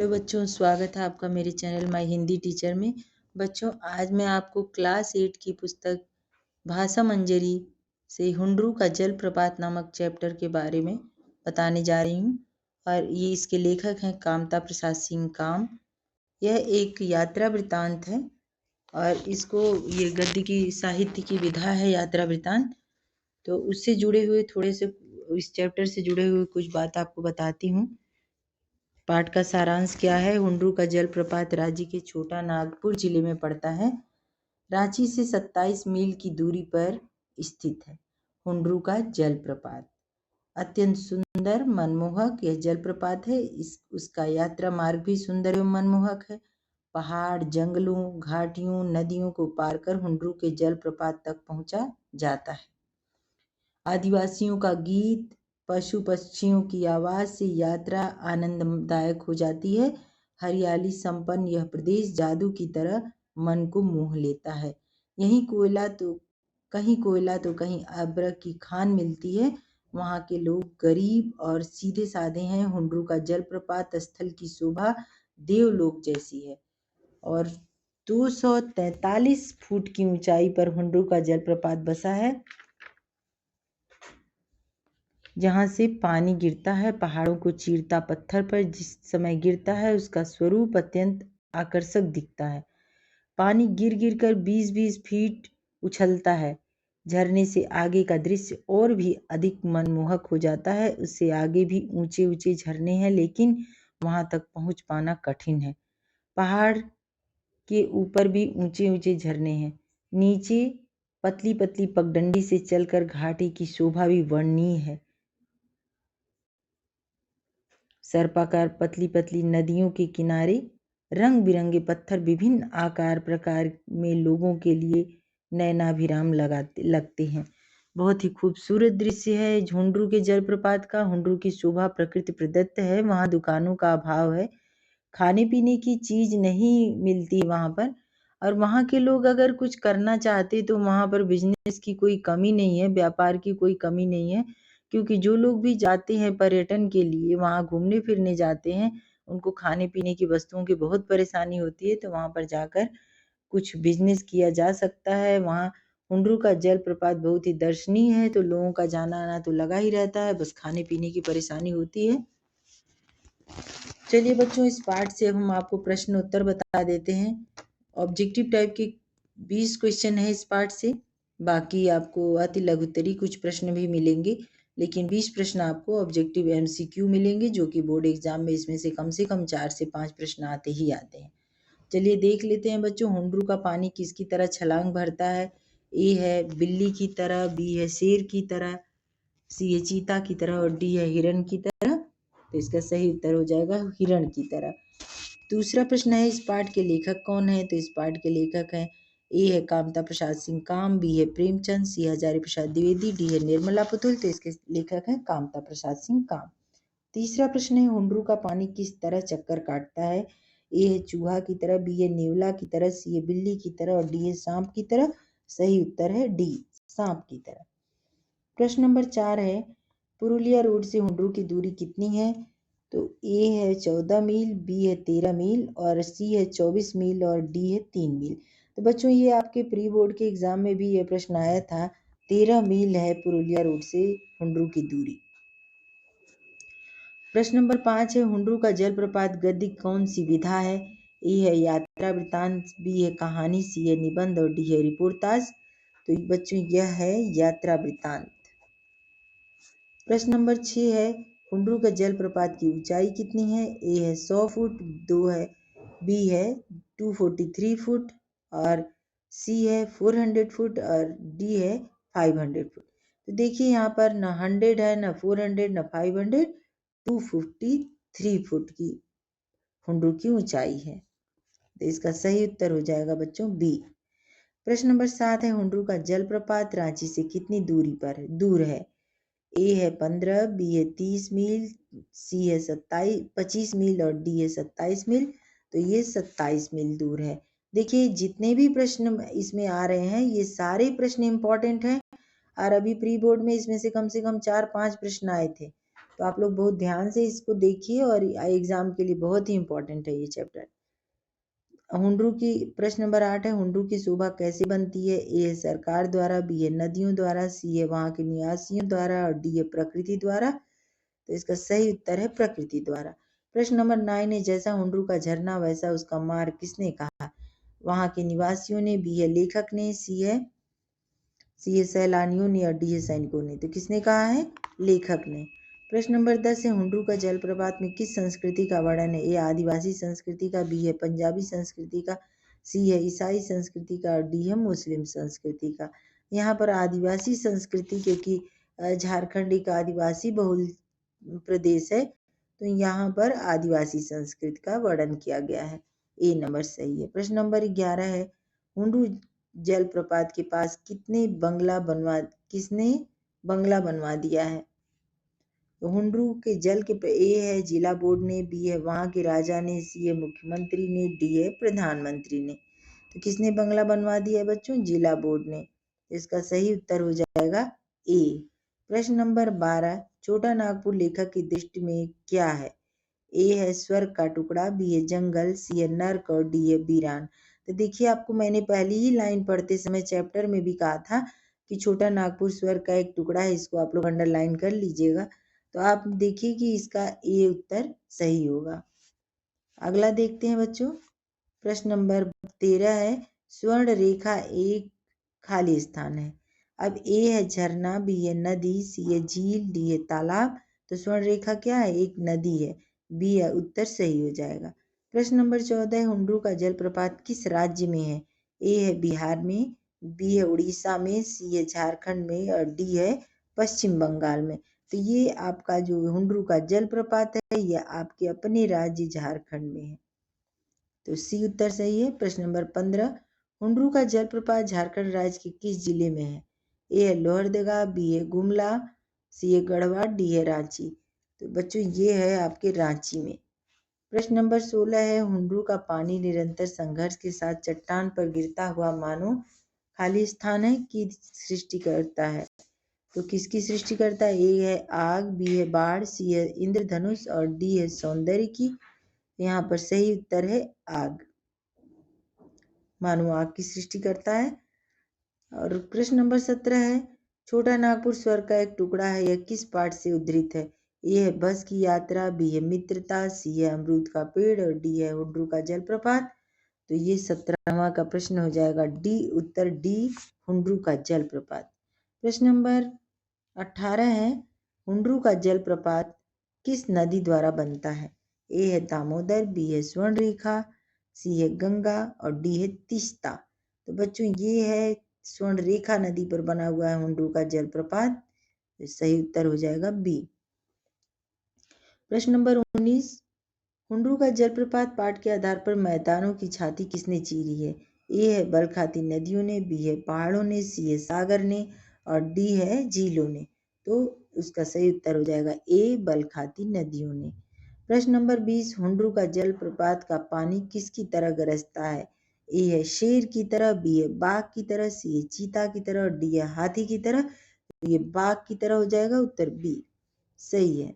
Hello बच्चों, स्वागत है आपका मेरे चैनल माय हिंदी टीचर में। बच्चों, आज मैं आपको क्लास 8 की पुस्तक भाषा मंजरी से हुंडरू का जलप्रपात नामक चैप्टर के बारे में बताने जा रही हूँ। और ये इसके लेखक हैं कामता प्रसाद सिंह काम। यह एक यात्रा वृत्तांत है और इसको ये गद्य की साहित्य की विधा है यात्रा वृत्तांत। तो उससे जुड़े हुए थोड़े से इस चैप्टर से जुड़े हुए कुछ बात आपको बताती हूँ। पाठ का सारांश क्या है। हुंडरू का जलप्रपात राज्य के छोटा नागपुर जिले में पड़ता है। रांची से 27 मील की दूरी पर स्थित है। हुंडरू का जलप्रपात अत्यंत सुंदर मनमोहक यह जलप्रपात है। उसका यात्रा मार्ग भी सुंदर एवं मनमोहक है। पहाड़, जंगलों, घाटियों, नदियों को पार कर हुंडरू के जलप्रपात तक पहुंचा जाता है। आदिवासियों का गीत, पशु पक्षियों की आवाज से यात्रा आनंददायक हो जाती है। हरियाली संपन्न यह प्रदेश जादू की तरह मन को मोह लेता है। कहीं कोयला तो कहीं अब्रक की खान मिलती है। वहाँ के लोग गरीब और सीधे साधे हैं। हुंडरू का जलप्रपात स्थल की शोभा देवलोक जैसी है और 243 फुट की ऊंचाई पर हुंडरू का जलप्रपात बसा है, जहाँ से पानी गिरता है पहाड़ों को चीरता। पत्थर पर जिस समय गिरता है उसका स्वरूप अत्यंत आकर्षक दिखता है। पानी गिर गिर कर 20-20 फीट उछलता है। झरने से आगे का दृश्य और भी अधिक मनमोहक हो जाता है। उससे आगे भी ऊंचे ऊंचे झरने हैं, लेकिन वहां तक पहुंच पाना कठिन है। पहाड़ के ऊपर भी ऊंचे ऊंचे झरने हैं। नीचे पतली पतली पगडंडी से चलकर घाटी की शोभा भी वर्णनीय है। सर्पाकार पतली पतली नदियों के किनारे रंग बिरंगे पत्थर विभिन्न आकार प्रकार में लोगों के लिए नयनाभिराम लगते हैं। बहुत ही खूबसूरत दृश्य है हुंडरू के जलप्रपात का। हुंडरू की शोभा प्रकृति प्रदत्त है। वहाँ दुकानों का अभाव है, खाने पीने की चीज नहीं मिलती वहाँ पर। और वहाँ के लोग अगर कुछ करना चाहते तो वहाँ पर बिजनेस की कोई कमी नहीं है, व्यापार की कोई कमी नहीं है। क्योंकि जो लोग भी जाते हैं पर्यटन के लिए, वहाँ घूमने फिरने जाते हैं, उनको खाने पीने की वस्तुओं की बहुत परेशानी होती है। तो वहाँ पर जाकर कुछ बिजनेस किया जा सकता है। वहाँ हुंडरू का जलप्रपात बहुत ही दर्शनीय है, तो लोगों का जाना आना तो लगा ही रहता है, बस खाने पीने की परेशानी होती है। चलिए बच्चों, इस पाठ से अब हम आपको प्रश्न उत्तर बता देते हैं। ऑब्जेक्टिव टाइप के 20 क्वेश्चन है इस पाठ से। बाकी आपको अति लघुत्तरी कुछ प्रश्न भी मिलेंगे, लेकिन 20 प्रश्न आपको ऑब्जेक्टिव MCQ मिलेंगे, जो कि बोर्ड एग्जाम में इसमें से कम 4 से 5 प्रश्न आते ही आते हैं। चलिए देख लेते हैं बच्चों, हुंडरू का पानी किसकी तरह छलांग भरता है। ए है बिल्ली की तरह, बी है शेर की तरह, सी है चीता की तरह और डी है हिरण की तरह। तो इसका सही उत्तर हो जाएगा हिरण की तरह। दूसरा प्रश्न है, इस पाठ के लेखक कौन है। तो इस पाठ के लेखक हैं, ए है कामता प्रसाद सिंह काम, बी है प्रेमचंद, सी हजारी प्रसाद द्विवेदी, डी है निर्मला पुतुल। तो इसके लेखक हैं कामता प्रसाद सिंह काम। तीसरा प्रश्न है, हुंडरू का पानी किस तरह चक्कर काटता है। ए है चूहा की तरह, बी है नेवला की तरह, सी है बिल्ली की तरह और डी है सांप की तरह। सही उत्तर है डी, सांप की तरह। प्रश्न नंबर 4 है, पुरुलिया रोड से हुंडरू की दूरी कितनी है। तो ए है 14 मील, बी है 13 मील और सी है 24 मील और डी है 3 मील। तो बच्चों, ये आपके प्री बोर्ड के एग्जाम में भी ये प्रश्न आया था। 13 मील है पुरुलिया रोड से हुंडरू की दूरी। प्रश्न नंबर 5 है, हुंडरू का जलप्रपात गद्य कौन सी विधा है। ए है यात्रा वृत्तांत, बी है कहानी, सी है निबंध और डी है रिपोर्टाज। तो बच्चों, यह है यात्रा वृत्तांत। प्रश्न नंबर 6 है, हुंडरू का जलप्रपात की ऊंचाई कितनी है। ए है 100 फुट, बी है 243 फुट और सी है 400 फुट और डी है 500 फुट। तो देखिए यहाँ पर ना 100 है, ना 400, ना 500, 243 फुट की हुंडरू की ऊंचाई है। तो इसका सही उत्तर हो जाएगा बच्चों बी। प्रश्न नंबर 7 है, हुंडरू का जलप्रपात रांची से कितनी दूर है। ए है 15, बी है 30 मील, सी है 25 मील और डी है 27 मील। तो ये 27 मील दूर है। देखिए जितने भी प्रश्न इसमें आ रहे हैं, ये सारे प्रश्न इंपॉर्टेंट हैं और अभी प्री बोर्ड में इसमें से कम 4-5 प्रश्न आए थे, तो आप लोग बहुत ध्यान से इसको देखिए और एग्जाम के लिए बहुत ही इम्पोर्टेंट है ये चैप्टर। हुंड्रू की प्रश्न नंबर 8 है, हुंड्रू की शोभा कैसे बनती है? ए है सरकार द्वारा, बी है नदियों द्वारा, सी है वहाँ के निवासियों द्वारा और डी है प्रकृति द्वारा। तो इसका सही उत्तर है प्रकृति द्वारा। प्रश्न नंबर 9 है, जैसा हुंड्रू का झरना वैसा उसका मार्ग किसने कहा? वहाँ के निवासियों ने, बी है लेखक ने, सी है सैलानियों ने और डी है सैनिकों ने। तो किसने कहा है? लेखक ने। प्रश्न नंबर 10 है, हुंड्रू का जलप्रपात में किस संस्कृति का वर्णन है? ए आदिवासी संस्कृति का, बी है पंजाबी संस्कृति का, सी है ईसाई संस्कृति का और डी है मुस्लिम संस्कृति का। यहाँ पर आदिवासी संस्कृति, क्योंकि झारखंड एक आदिवासी बहुल प्रदेश है, तो यहाँ पर आदिवासी संस्कृति का वर्णन किया गया है। ए नंबर सही है। प्रश्न नंबर 11 है, हुंड्रू जलप्रपात के पास किसने बंगला बनवा दिया है? तो हुंड्रू के जल के ए है जिला बोर्ड ने, बी है वहां के राजा ने, सी है मुख्यमंत्री ने, डी है प्रधानमंत्री ने। तो किसने बंगला बनवा दिया है बच्चों? जिला बोर्ड ने। इसका सही उत्तर हो जाएगा ए। प्रश्न नंबर 12, छोटा नागपुर लेखक की दृष्टि में क्या है? ए है स्वर्ग का टुकड़ा, बी है जंगल, सी है नर्क और डी है वीरान। तो देखिए, आपको मैंने पहली ही लाइन पढ़ते समय चैप्टर में भी कहा था कि छोटा नागपुर स्वर्ग का एक टुकड़ा है, इसको आप लोग अंडरलाइन कर लीजिएगा। तो आप देखिए कि इसका ए उत्तर सही होगा। अगला देखते हैं बच्चों। प्रश्न नंबर 13 है, स्वर्ण रेखा एक खाली स्थान है। अब ए है झरना, बी है नदी, सी है झील, डी है तालाब। तो स्वर्ण रेखा क्या है? एक नदी है। बी है उत्तर सही हो जाएगा। प्रश्न नंबर 14, हुंड्रू का जलप्रपात किस राज्य में है? ए है बिहार में, बी है उड़ीसा में, सी है झारखंड में और डी है पश्चिम बंगाल में। तो ये आपका जो हुंड्रू का जलप्रपात है, यह आपके अपने राज्य झारखंड में है। तो सी उत्तर सही है। प्रश्न नंबर 15, हुंड्रू का जलप्रपात झारखंड राज्य के किस जिले में है? ए है लोहरदगा, बी है गुमला, सी है गढ़वा, डी है रांची। तो बच्चों ये है आपके रांची में। प्रश्न नंबर 16 है, हुंड्रू का पानी निरंतर संघर्ष के साथ चट्टान पर गिरता हुआ मानो खाली स्थान है की सृष्टि करता है। तो किसकी सृष्टि करता है? ए है आग, बी है बाढ़, सी है इंद्रधनुष और डी है सौंदर्य की। यहाँ पर सही उत्तर है आग, मानो आग की सृष्टि करता है। और प्रश्न नंबर 17 है, छोटा नागपुर स्वर्ग का एक टुकड़ा है, यह किस पाठ से उद्धृत है? ए है बस की यात्रा, बी है मित्रता, सी है अमरूद का पेड़ और डी है हुंड्रू का जलप्रपात। तो ये 17वां का प्रश्न हो जाएगा डी, उत्तर डी, हुंड्रू का जलप्रपात। प्रश्न नंबर 18 है, हुंड्रू का जलप्रपात किस नदी द्वारा बनता है? ए है दामोदर, बी है स्वर्णरेखा, सी है गंगा और डी है तीस्ता। तो बच्चों ये है स्वर्णरेखा नदी पर बना हुआ है हुंड्रू का जलप्रपात। तो सही उत्तर हो जाएगा बी। प्रश्न नंबर 19, हुंड्रू का जलप्रपात पाठ के आधार पर मैदानों की छाती किसने चीरी है? ए है बरखाती नदियों ने, बी है पहाड़ों ने, सी है सागर ने और डी है झीलों ने। तो उसका सही उत्तर हो जाएगा ए, बरखाती नदियों ने। प्रश्न नंबर 20, हुंड्रू का जलप्रपात का पानी किसकी तरह गरजता है? ए है शेर की तरह, बी है बाघ की तरह, सी है चीता की तरह और डी है हाथी की तरह। तो ये बाघ की तरह हो जाएगा, उत्तर बी सही है।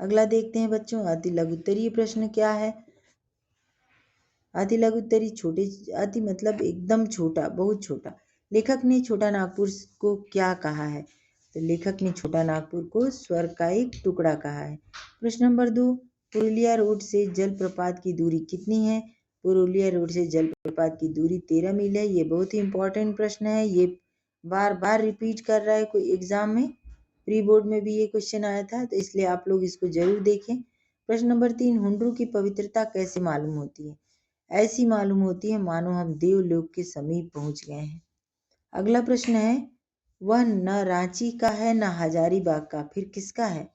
अगला देखते हैं बच्चों, अति लघुत्तरीय प्रश्न क्या है? अति लघुत्तरीय छोटे, अति मतलब एकदम छोटा, बहुत छोटा। लेखक ने छोटा नागपुर को क्या कहा है? तो लेखक ने छोटा नागपुर को स्वर्ग का एक टुकड़ा कहा है। प्रश्न नंबर 2, पुरुलिया रोड से जलप्रपात की दूरी कितनी है? पुरुलिया रोड से जलप्रपात की दूरी 13 मील है। ये बहुत ही इंपॉर्टेंट प्रश्न है, ये बार बार रिपीट कर रहा है कोई एग्जाम में, प्री बोर्ड में भी ये क्वेश्चन आया था, तो इसलिए आप लोग इसको जरूर देखें। प्रश्न नंबर 3, हुंड्रू की पवित्रता कैसे मालूम होती है? ऐसी मालूम होती है मानो हम देवलोक के समीप पहुंच गए हैं। अगला प्रश्न है, वह न रांची का है न हजारीबाग का, फिर किसका है?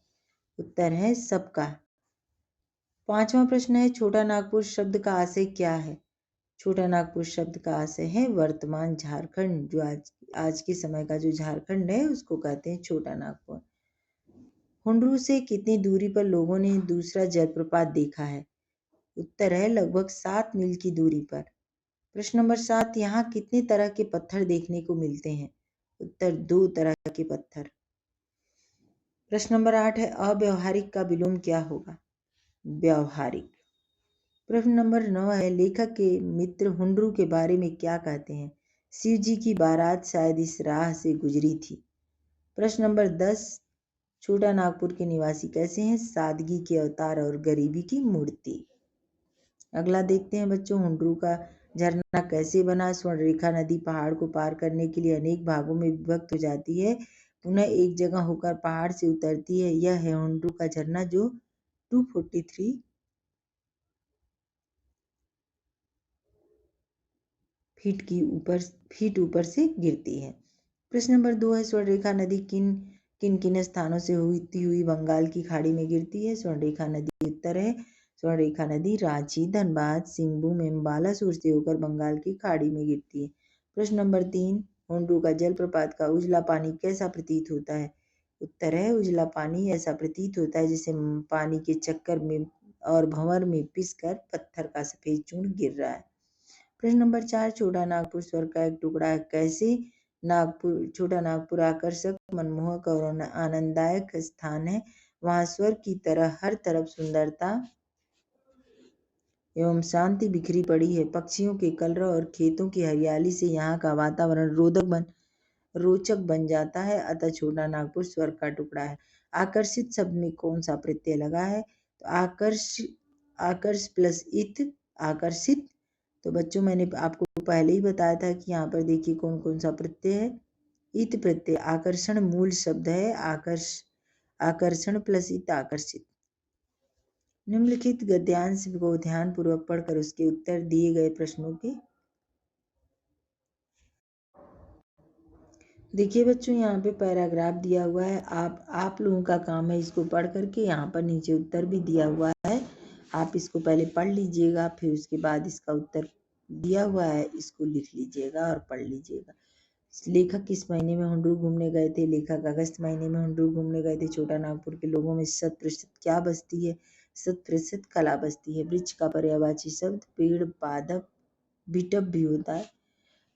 उत्तर है सबका। 5वां प्रश्न है, छोटा नागपुर शब्द का आशय क्या है? छोटा नागपुर शब्द का आशय है वर्तमान झारखंड, जो आज के समय का जो झारखंड है उसको कहते हैं छोटा नागपुर। हुंड्रू से कितनी दूरी पर लोगों ने दूसरा जलप्रपात देखा है? उत्तर है लगभग 7 मील की दूरी पर। प्रश्न नंबर 7, यहाँ कितने तरह के पत्थर देखने को मिलते हैं? उत्तर 2 तरह के पत्थर। प्रश्न नंबर 8 है अव्यवहारिक का विलोम क्या होगा? व्यावहारिक। प्रश्न नंबर 9 है लेखक के मित्र हुंड्रू के बारे में क्या कहते हैं? शिव जी की बारात शायद इस राह से गुजरी थी। प्रश्न नंबर 10 छोटा नागपुर के निवासी कैसे हैं? सादगी के अवतार और गरीबी की मूर्ति। अगला देखते हैं बच्चों, हुंड्रू का झरना कैसे बना? स्वर्णरेखा नदी पहाड़ को पार करने के लिए अनेक भागों में विभक्त हो जाती है, पुनः एक जगह होकर पहाड़ से उतरती है। यह है हुंड्रू का झरना जो 243 फीट ऊपर से गिरती है। प्रश्न नंबर 2 है स्वर्णरेखा नदी किन किन स्थानों से होती हुई बंगाल की खाड़ी में गिरती है? स्वर्णरेखा नदी उत्तर है। स्वर्णरेखा नदी रांची, धनबाद, सिंहभूम एवं बालासोर से होकर बंगाल की खाड़ी में गिरती है। प्रश्न नंबर 3 हुंड्रू का जलप्रपात का उजला पानी कैसा प्रतीत होता है? उत्तर है उजला पानी ऐसा प्रतीत होता है जैसे पानी के चक्कर में और भंवर में पिसकर पत्थर का सफेद चूर्ण गिर रहा है। प्रश्न नंबर 4 छोटा नागपुर स्वर्ग का एक टुकड़ा है। कैसे छोटा नागपुर आकर्षक, मनमोहक और आनंददायक स्थान है। वहाँ स्वर्ग की तरह हर तरफ सुंदरता एवं शांति बिखरी पड़ी है। पक्षियों के कलरव और खेतों की हरियाली से यहाँ का वातावरण रोचक बन जाता है, अतः छोटा नागपुर स्वर्ग का टुकड़ा है। आकर्षित शब्द में कौन सा प्रत्यय लगा है? तो आकर्ष प्लस इत आकर्षित। तो बच्चों मैंने आपको पहले ही बताया था कि यहाँ पर देखिए कौन कौन सा प्रत्यय है। इत प्रत्यय आकर्षण मूल शब्द है। आकर्षण प्लस इत आकर्षित। निम्नलिखित गद्यांश को ध्यान पूर्वक पढ़कर उसके उत्तर दिए गए प्रश्नों के देखिए बच्चों, यहाँ पे पैराग्राफ दिया हुआ है। आप लोगों का काम है इसको पढ़ करके, यहाँ पर नीचे उत्तर भी दिया हुआ है, आप इसको पहले पढ़ लीजिएगा, फिर उसके बाद इसका उत्तर दिया हुआ है इसको लिख लीजिएगा और पढ़ लीजिएगा। लेखक किस महीने में हुंड्रू घूमने गए थे? लेखक अगस्त महीने में हुंड्रू घूमने गए थे। छोटा नागपुर के लोगों में 100% क्या बसती है? 100% कला बसती है। वृक्ष का पर्यायवाची शब्द पेड़, पादप, बिटप भी होता है।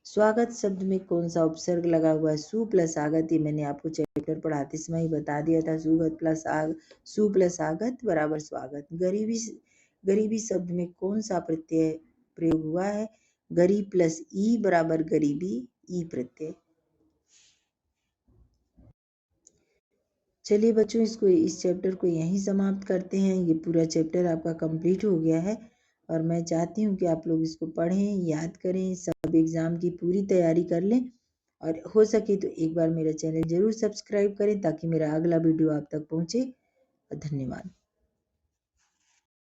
स्वागत शब्द में कौन सा उपसर्ग लगा हुआ है? सु प्लस आगत। ये मैंने आपको चैप्टर पढ़ाते समय ही बता दिया था। सु प्लस आगत बराबर स्वागत। गरीबी शब्द में कौन सा प्रत्यय प्रयोग हुआ है? गरीब प्लस ई बराबर गरीबी, ई प्रत्यय। चलिए बच्चों, इस चैप्टर को यहीं समाप्त करते हैं। ये पूरा चैप्टर आपका कंप्लीट हो गया है और मैं चाहती हूँ कि आप लोग इसको पढ़ें, याद करें, सब एग्ज़ाम की पूरी तैयारी कर लें और हो सके तो एक बार मेरा चैनल ज़रूर सब्सक्राइब करें ताकि मेरा अगला वीडियो आप तक पहुँचे। धन्यवाद।